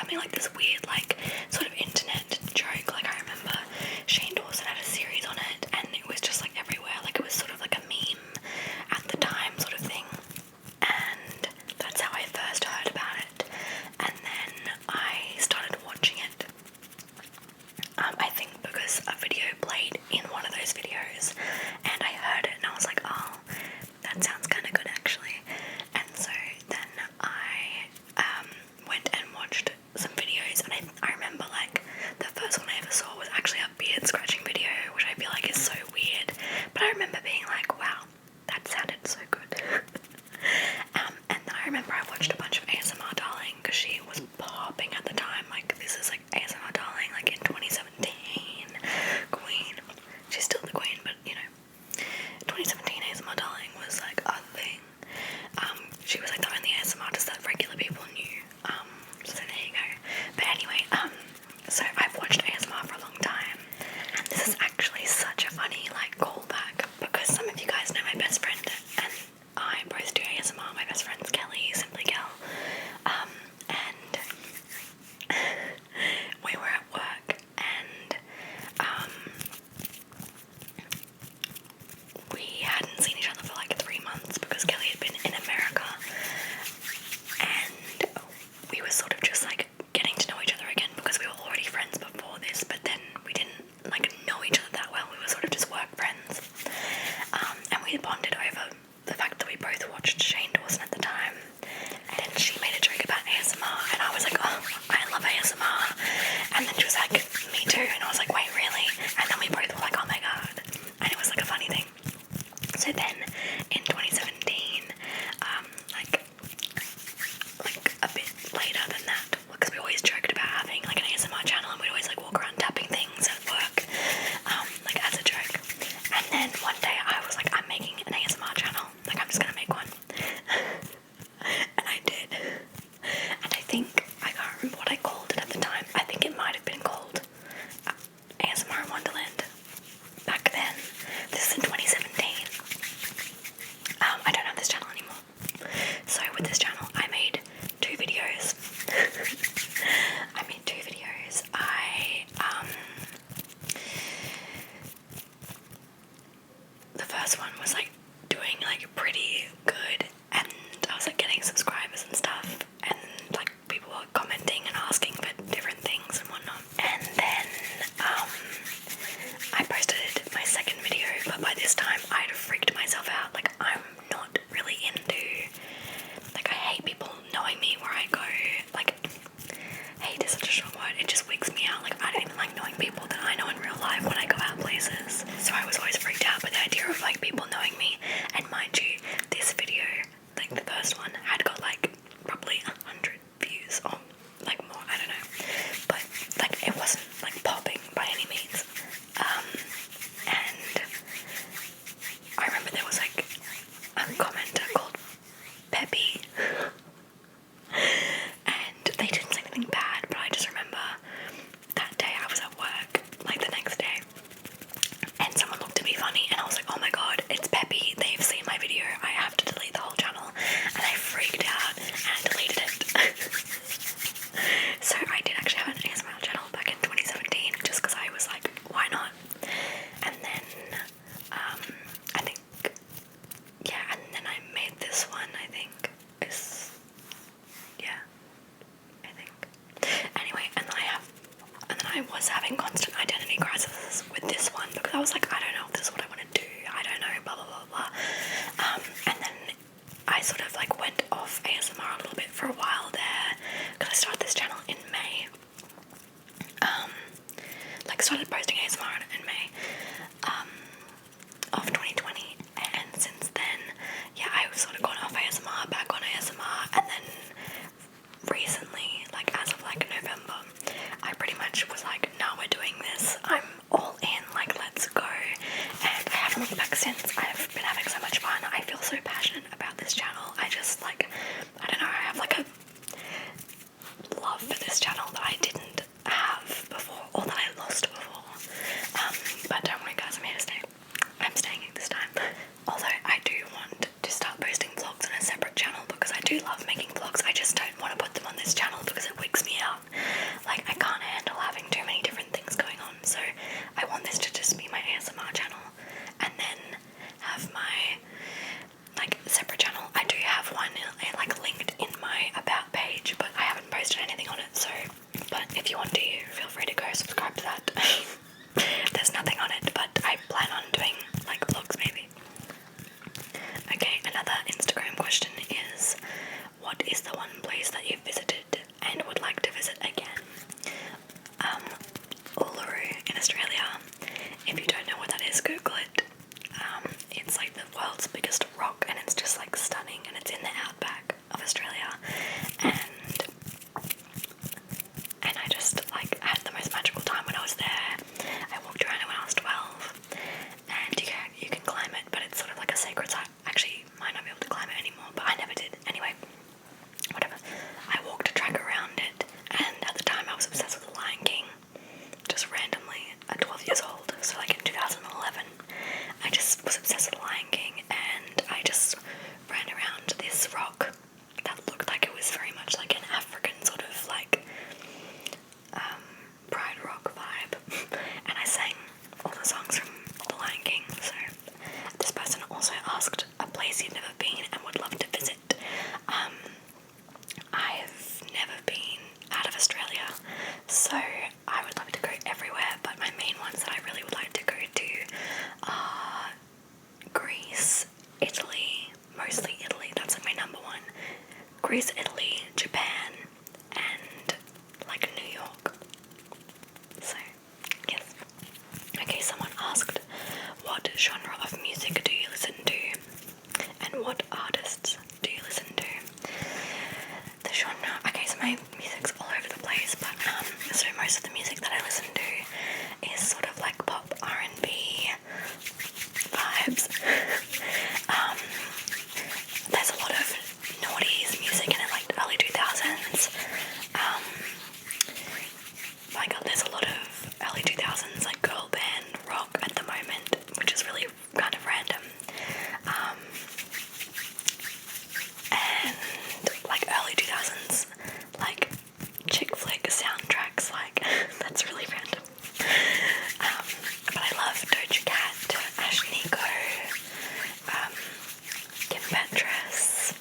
me like this weird like sort of internet joke. Like I remember Shane Dawson had a series on it, and it was just like everywhere. Like it was sort of like a meme at the time sort of thing. And that's how I first heard about it. And then I started watching it. I think because a video played in one of those videos, and I heard it, and I was like, oh, that sounds kind of good actually. And so then I went and watched some videos, and I remember like the first one I ever saw was actually a beard scratching video, which I feel like is so weird, but I remember being like, wow, that sounded so good. And then I remember I watched a bunch of ASMR Darling because she was popping at the time. Like this is like ASMR Darling like in 2017. Queen. She's still the queen, but you know, 2017 ASMR Darling was like a thing. She was like the only ASMR artist that regular people knew. So there you go. But anyway, so I've watched ASMR for a long time, and this is actually such a funny like callback because some of you guys know my best friend and I both do ASMR. My best friend's Kelly, Simply Gal, and we were at work, and we hadn't seen each other for like 3 months because Kelly had been in America, and we were sort of just like getting to know each other again because we were already friends before this, but then we didn't like know each other that well. We were sort of just work friends, and we bonded over the fact that we both watched Shane Dawson at the time. And she made a joke about ASMR, and I was like, oh, I love ASMR. And then she was like, me too. And I was like, wait, really? And then we both were like, oh my god. And it was like a funny thing. So then in 2017, like a bit later than that, because we always joked about having like an ASMR channel, and we'd always like walk around tapping things at work, like as a joke. And then one day I was like, I'm making an ASMR channel. Like I'm just gonna make one. And I did. And I think, I can't remember what I called it at the time. I think it might have been called ASMR in Wonderland. Back then. This is in 2017. I don't have this channel anymore. So with this channel, I made 2 videos. The first one was like doing like pretty good, and I was like getting subscribers and stuff, and like people were commenting and asking for different things and whatnot. And then I posted my second video, but by this time I'd freaked myself out. Like I'm not really into, like I hate people knowing me where I go. Like hate is such a strong word. It just wigs me out. Like I don't even like knowing people that I know in real life when I go out places. So I was always freaked out by the idea of like people knowing me. And mind you, this video, like the first one, had got like probably 100 views or like more, I don't know. But like it wasn't like popping by any means. And I remember there was like a commenter called Peppy. And they didn't say anything bad, but I just remember that day I was at work, like the next day, and someone looked at me funny, and I was like, oh my god, it's Peppy, they've seen my video, I have to delete the whole channel. And I freaked out and deleted it. So I did actually have an ASMR channel back in 2017, just because I was like, why not? And then I think, yeah, and then I made this one, I think is, yeah, I think. Anyway, and then I was having constant identity crises with this one because I was like, I don't know if this is what I want to do. I don't know, blah blah blah blah. And then I sort of like went off ASMR a little bit for a while there because I started this channel in May. Like started posting ASMR in May of 2020, and since then, yeah, I've sort of gone off ASMR, back on ASMR, and then recently, like as of like November, I pretty much was like, no, we're doing this, I'm all in, like let's go. And I haven't looked back since. I've been having so much fun. I feel so passionate about this channel. I just like, I don't know, I have like a love for this channel that I didn't have before, or that I lost before. But don't worry guys, I'm here to stay. I'm staying this time. Although I do want to start posting vlogs on a separate channel because I do love making vlogs. I just don't want to put them on this channel because it wigs me out. posted anything on it, so, but if you want to, feel free to go subscribe to that. There's nothing on it, but I plan on doing like vlogs maybe. Okay, another Instagram question is, what is the one place that you've visited and would like to visit again? Uluru in Australia. If you don't know what that is, Google it. It's like the world's biggest rock, and it's just like stunning, and it's in the outback of Australia, and I just like had the most magical time when I was there. I walked around it when I was 12, and you can climb it, but it's sort of like a sacred site. Actually, might not be able to climb it anymore, but I never did. Anyway, whatever. I walked a track around it, and at the time I was obsessed with The Lion King, just randomly at 12 years old. So like in 2011, I just was obsessed with The Lion King, and I just ran around this rock that looked like it was very much like an African sort of like Pride Rock vibe, and I sang all the songs from The Lion King. So this person also asked a place you've never been and would love to visit. I've never been out of Australia, so I would love to go everywhere, but my main ones that I really would like to go to are Greece, Italy, mostly Italy, that's like my number one. Greece, Italy, Japan, and like New York. So, yes. Okay, someone asked, what genre of music do you listen to? And what artists do you listen to? The genre, okay, so my music's all over the place, but so most of the music that I listen to is sort of like pop R&B vibes. There's a lot of noughties music in it, like the early 2000s. Like there's a lot of early 2000s like girl band rock at the moment, which is really kind of random. And like early 2000s like chick flick soundtracks, like that's really random. But I love Doja Cat, Ashnikko, Kim Petras,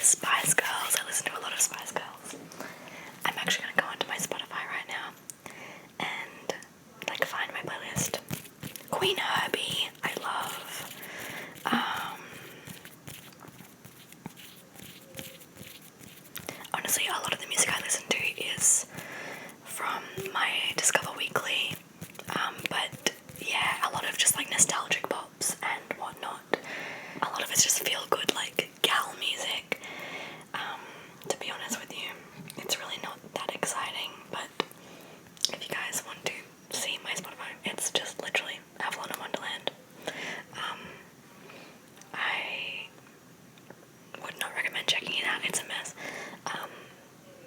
Spice Girls. I listen to a lot of Spice Girls. I'm actually gonna go onto my Spotify right now and like find my playlist. Queen Herbie, I love. Honestly, a lot of the music I listen to is from my Discover Weekly, but yeah, a lot of just like nostalgic pops and whatnot. A lot of it's just feel good, like gal music. To be honest with you, it's really not that exciting, but if you guys want to see my Spotify, it's just literally Avalon and Wonderland. I would not recommend checking it out, it's a mess.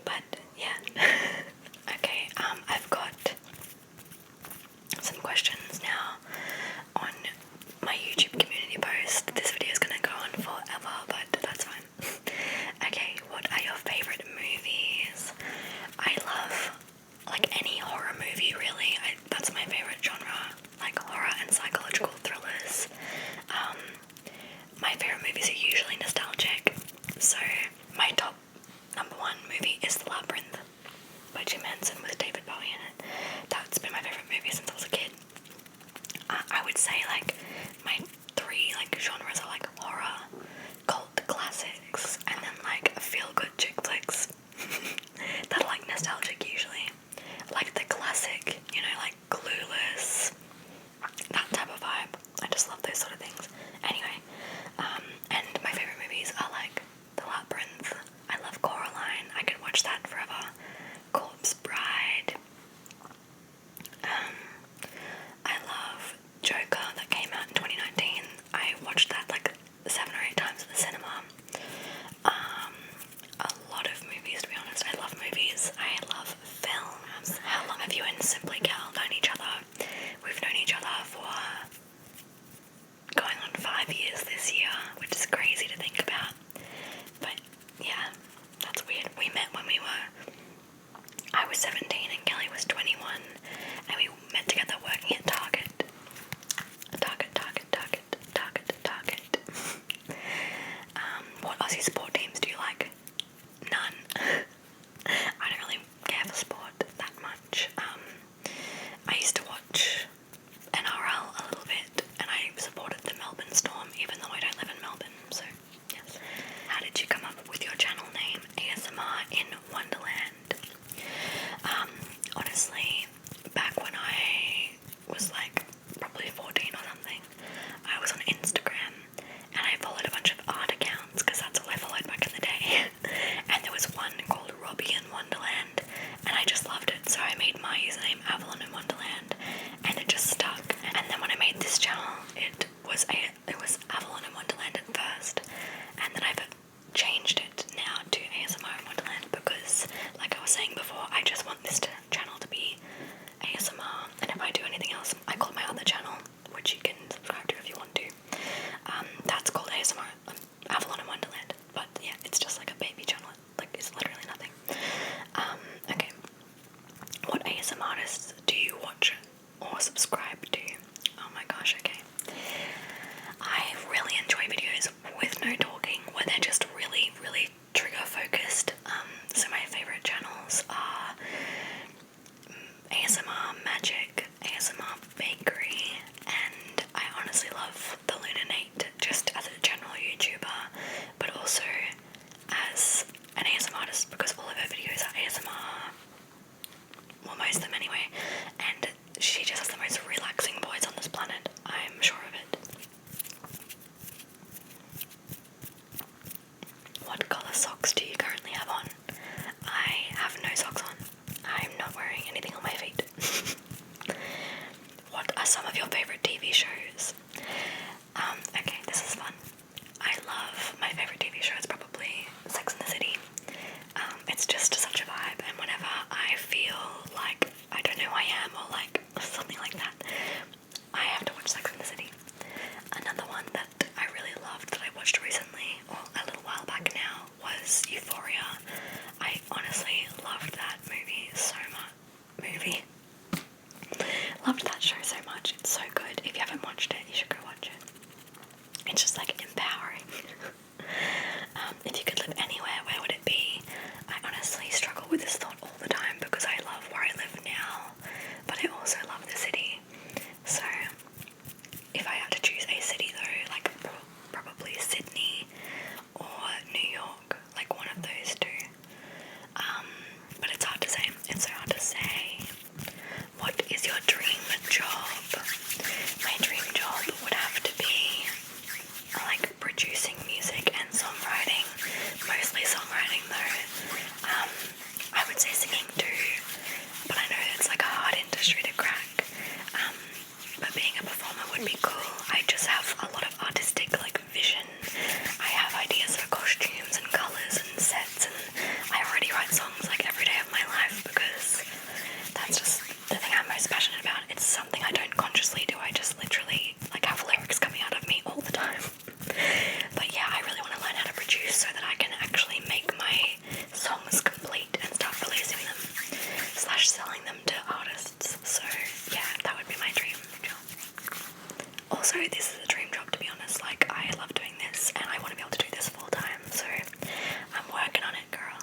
But yeah. Okay, I've got some questions now on my YouTube community post. This video is gonna go on forever, but that's fine. Okay, what are your favourite in Wonderland. Honestly, back when I was like probably 14 or something, I was on Instagram and I followed a bunch of art accounts because that's all I followed back in the day. And there was one called Robbie in Wonderland, and I just loved it, so I made my username Avalon in Wonderland, and it just stuck. And then when I made this channel, it was Avalon in Wonderland at first, and then I've changed it now to ASMR in Wonderland because, like I was saying before, I just want this channel to be ASMR, and if I do anything else, I call my other channel, which you can subscribe to if you want to. That's called ASMR, Avalon in Wonderland. But yeah, it's just like a baby channel. Like, it's literally nothing. Okay. What ASMR artists do you watch or subscribe to? Oh my gosh, okay. I really enjoy videos with no talking, where they're just really, really trigger focused. So my favourite channels are ASMR Magic, ASMR Bakery, and I honestly love the Lunanate just as a general YouTuber, but also as an ASMR artist because all of her videos are ASMR, well, most of them anyway, and she just has the most relaxing voice on this planet, I'm sure of it. What colour socks do you currently have on? I have no socks on. I'm not wearing anything on my feet. What are some of your favourite TV shows? Okay, this is fun. I love my favourite TV show is probably Sex and the City. It's just such a vibe, and whenever I feel like I don't know who I am or like something like that, I have to watch Sex and the City. Another one that I really loved that I watched recently, or a little while back now, was Euphoria. I honestly loved that movie so much. Loved that show so much. It's so good. If you haven't watched it, you should go watch it. It's just like empowering. If you could live anywhere, where would it be? I honestly struggle with this thought all the time because I love where I live now, but I also love the city. So if I had to choose a city though, like probably Sydney or New York, like one of those two. But it's hard to say. It's so hard to say. What is your dream job? My dream job would have to be like producing music and songwriting. Mostly songwriting though. I would say singing too, but I know it's like a hard industry to crack. But being a performer would be cool. I just have a lot of artistic like vision. I have ideas for costumes and colours and sets, and I already write songs like every day of my life because that's just the thing I'm most passionate about. It's something I don't consciously do. I just literally like have lyrics coming out of me all the time. But yeah, I really want to learn how to produce so that I can actually make my songs complete and start releasing them / selling them to artists. So yeah, that would be my dream job. Also, this is a dream job, to be honest. Like, I love doing this and I want to be able to do this full time, so I'm working on it, girl.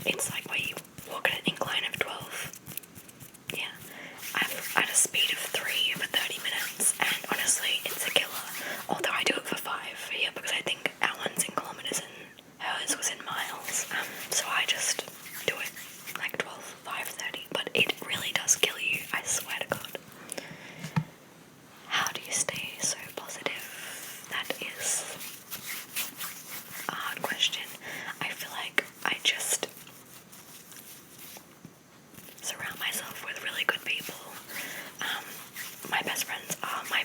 it's like where you walk at an incline of 12. Yeah, I'm at a speed of 3 for 30 minutes, and honestly, it's a killer. Although I do it for 5 here because I think our one's in kilometers and hers was in miles. So I just do it like 12, 5:30. But it really does kill you, I swear to God. How do you stay so positive? That is a hard question. I feel like I just surround myself with really good people. My best friends are my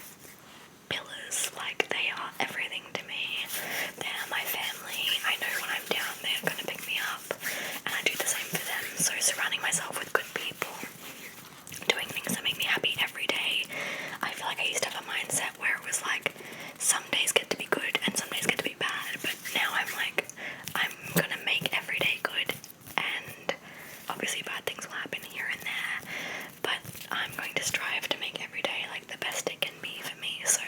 pillars, like they are everything to me. They're my family. I know when I'm down, they're gonna pick me up, and I do the same for them. So surrounding myself with good people, doing things that make me happy every day. I feel like I used to have a mindset where it was like some days get to be good and some days get to be bad, but now I'm like, I'm gonna make every day good, and obviously bad things will happen here and there, but I'm going to strive to make every day like the best it can be for me. So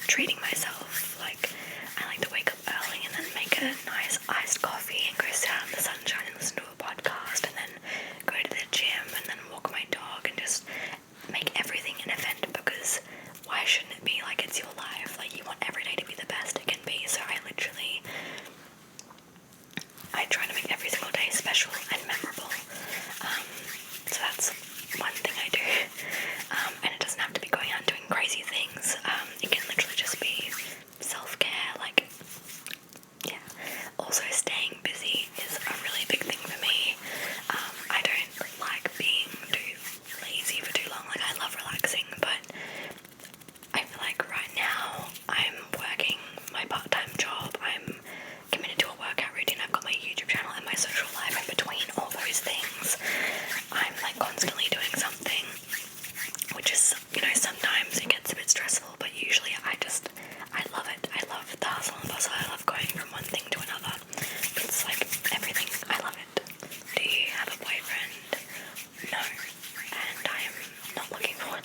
treating myself, like I like to wake up early and then make a nice iced coffee and go sit out in the sunshine and listen to a podcast, and then go to the gym and then walk my dog and just make everything an event, because why shouldn't it be? Like, it's your life, like you want every day to be the best it can be. So I try to make every single day special and memorable. So that's one thing I do. And it doesn't have to be going out and doing crazy things. It can literally just be self-care, like, yeah. Also, staying busy is a really big thing for me. I don't like being too lazy for too long. Like, I love relaxing, but I feel like right now I'm working my part-time job. I'm committed to a workout routine. I've got my YouTube channel and my social life. In between all those things, I'm like constantly doing something, which is, you know, sometimes it gets a bit stressful, but usually I love it. I love the hustle and bustle. I love going from one thing to another. It's like everything. I love it. Do you have a boyfriend? No. And I am not looking for one.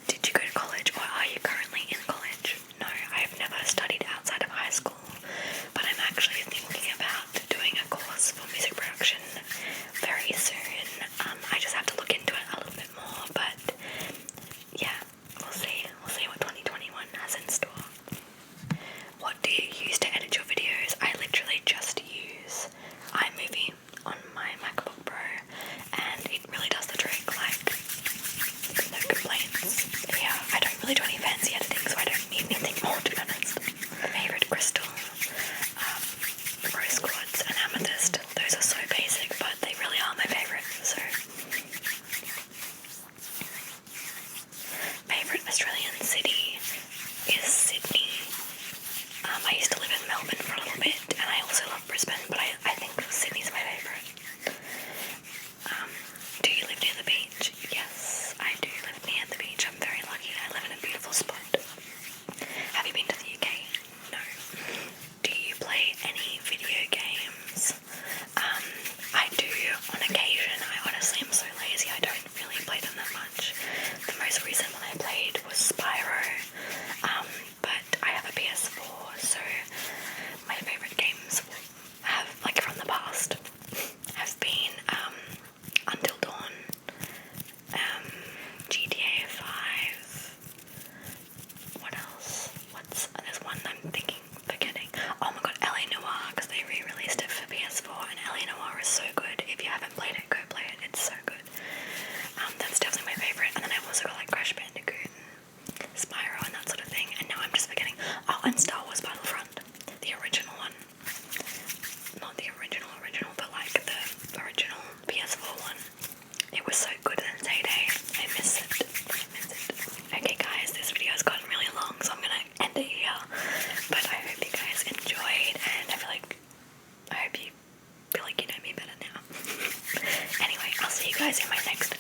Did you go to college, or are you currently in college? No, I have never studied outside of high school, but I'm actually thinking about doing a course for music production very soon. I just have to look into it a little bit more, but yeah, we'll see. We'll see what 2021 has in store. What do you use to edit your videos? I literally just use iMovie on my MacBook Pro, and it really does the trick. Like, no complaints. Yeah, I don't really do any fancy editing, so I don't need anything more, to be honest. Favorite crystal, rose quartz and amethyst. Those are so basic, but they really are my favorite. So, favorite Australian city is Sydney. I used to live in Melbourne for a little bit, and I also love Brisbane, but I think Sydney's my favorite. Do you live near the beach? Yes, I do live near the beach. I'm very lucky. I live in a beautiful spot. Have you been to the UK? No. Do you play any video games? I do on occasion. I honestly am so lazy. I don't really play them that much. The most recent one I played was Spyro. But I have a PS4, so my favorite games have, like, from the past, have been Until Dawn, GTA 5, what else? There's one I'm forgetting. Oh my god, LA Noire, because they re-released it for PS4, and LA Noire is so good. If you haven't played it, go play it, it's so good. That's definitely my favorite. And then I've also got like Crash Bandicoot, Spyro, and that sort of thing. And now I'm just forgetting. Oh, and Star Wars Battlefront, the original one. Not the original, but like the original PS4 one. It was so good in its heyday. I miss it. Okay guys, this video has gotten really long, so I'm gonna end it here. But I hope you guys enjoyed, and I hope you feel like you know me better now. Anyway, I'll see you guys in my next